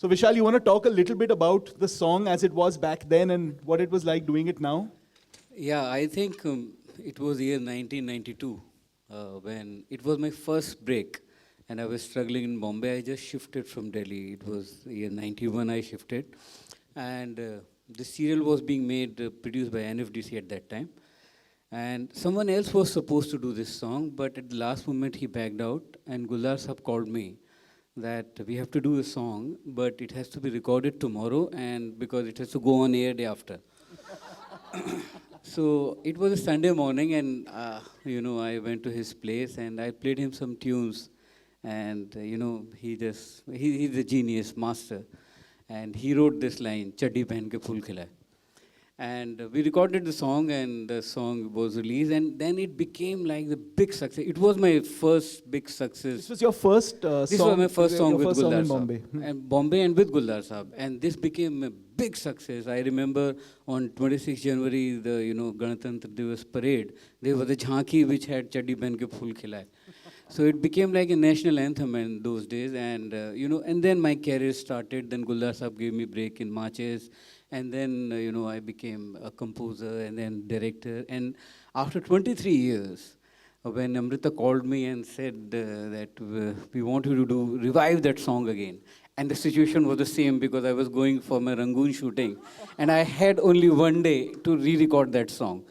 So Vishal, you want to talk a little bit about the song as it was back then and what it was like doing it now? Yeah, I think it was year 1992 when it was my first break, and I was struggling in Bombay. I just shifted from Delhi. It was year 91 I shifted, and the serial was being made, produced by NFDC at that time. And someone else was supposed to do this song, but at the last moment he backed out, and Gulzar Sahab called me that we have to do a song, but it has to be recorded tomorrow, and because it has to go on air day after. So it was a Sunday morning, and I went to his place and I played him some tunes, and he's a genius master, and he wrote this line, "Chaddi pehen ke phool khilaye." And we recorded the song, and the song was released, and then it became like the big success. It was my first big success. This was your first This song. was my first song your with first song Gulzar in Saab. Bombay. And Bombay and with Gulzar Saab. And this became a big success. I remember on 26 January, the Ganatantra Divas parade, there was a jhanki which had Chaddi Pehen Ke Phool Khilaye. So it became like a national anthem in those days. And, and then my career started. Then Gulzar Saab gave me break in marches. And then, I became a composer and then director. And after 23 years, when Amrita called me and said that we want you to revive that song again. And the situation was the same because I was going for my Rangoon shooting. And I had only one day to re-record that song.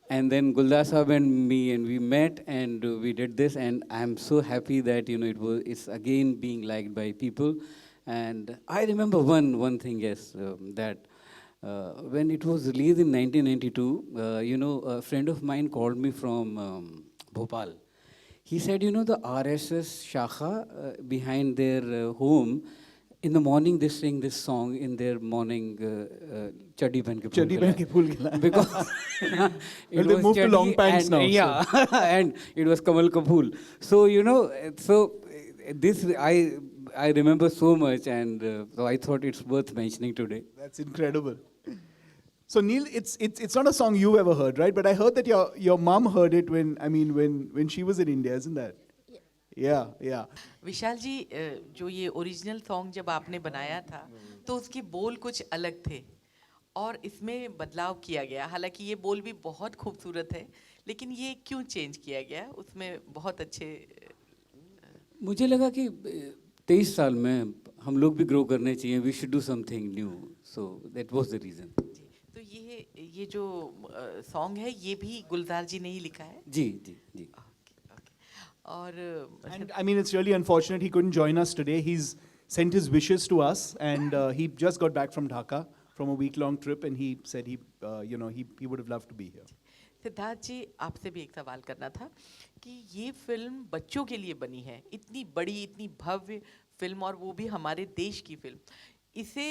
And then Gulzar Saab and me, and we met and we did this. And I'm so happy that, it's again being liked by people. And I remember one thing, yes, that when it was released in 1992, a friend of mine called me from Bhopal. He said, the RSS Shakha behind their home, in the morning they sing this song in their morning, Chaddi Pehen Ke Phool Chaddi Pehen Ke Phool Khilaye. Khilaye. Because Well, they moved to long pants and, now. Yeah, and it was Kamal Kapoor. So, this I remember so much, and so I thought it's worth mentioning today. That's incredible. So Neil, it's not a song you ever heard, right? But I heard that your mom heard it when she was in India, isn't that? Yeah. विशाल जी जो ये original song जब आपने बनाया था तो उसके बोल कुछ अलग थे और इसमें बदलाव किया गया, हालांकि ये बोल भी बहुत खूबसूरत है, लेकिन ये क्यों चेंज किया गया? उसमें बहुत अच्छे मुझे लगा कि 23 साल में हम लोग भी ग्रो करने चाहिए, we should do something new, so that was the reason. तो ये जो सॉन्ग है ये भी गुलजार जी ने ही लिखा है? जी. And I mean, it's really unfortunate he couldn't join us today. He's sent his wishes to us, and he just got back from Dhaka from a week-long trip, and he said he would have loved to be here. Siddharth जी, आपसे भी एक सवाल करना था कि ये film बच्चों के लिए बनी है, इतनी बड़ी इतनी भव्य फिल्म, और वो भी हमारे देश की फिल्म, इसे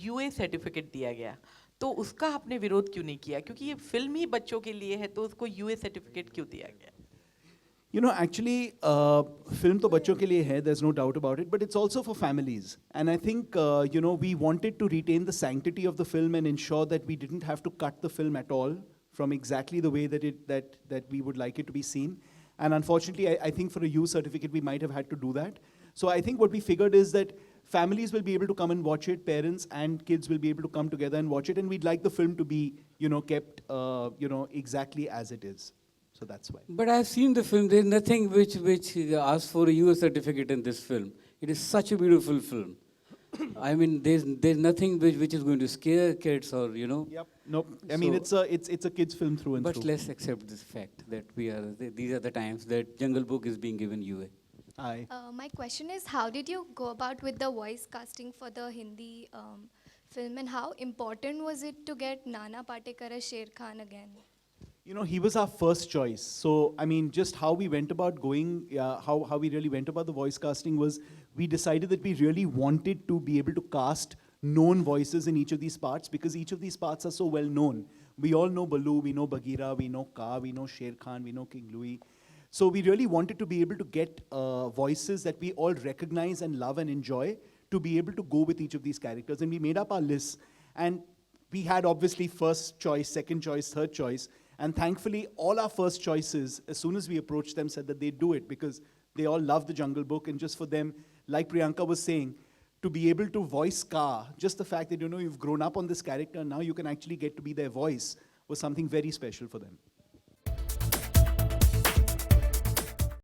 यूए सर्टिफिकेट दिया गया, तो उसका आपने विरोध क्यों नहीं किया? क्योंकि ये फिल्म ही बच्चों के लिए है, तो उसको यूए सर्टिफिकेट क्यों दिया गया? Actually, film to bachcho ke liye hai, there's no doubt about it, but it's also for families. And I think, we wanted to retain the sanctity of the film and ensure that we didn't have to cut the film at all from exactly the way that we would like it to be seen. And unfortunately, I think for a U certificate, we might have had to do that. So I think what we figured is that families will be able to come and watch it, parents and kids will be able to come together and watch it, and we'd like the film to be, kept, exactly as it is. So that's why. But I've seen the film. There's nothing which asks for a US certificate in this film. It is such a beautiful film. I mean, there's nothing which is going to scare kids or Yep. Nope. I mean, it's a kids film through and but through. let's accept this fact that these are the times that Jungle Book is being given UA. Aye. My question is, how did you go about with the voice casting for the Hindi film, and how important was it to get Nana Patekar as Sher Khan again? He was our first choice. So, I mean, just how we went about how we really went about the voice casting was, we decided that we really wanted to be able to cast known voices in each of these parts, because each of these parts are so well known. We all know Balu, we know Bagheera, we know Ka, we know Sher Khan, we know King Louis. So we really wanted to be able to get voices that we all recognize and love and enjoy to be able to go with each of these characters. And we made up our lists. And we had obviously first choice, second choice, third choice. And thankfully, all our first choices, as soon as we approached them, said that they'd do it because they all love the Jungle Book. And just for them, like Priyanka was saying, to be able to voice Ka, just the fact that, you know, you've grown up on this character, now you can actually get to be their voice, was something very special for them.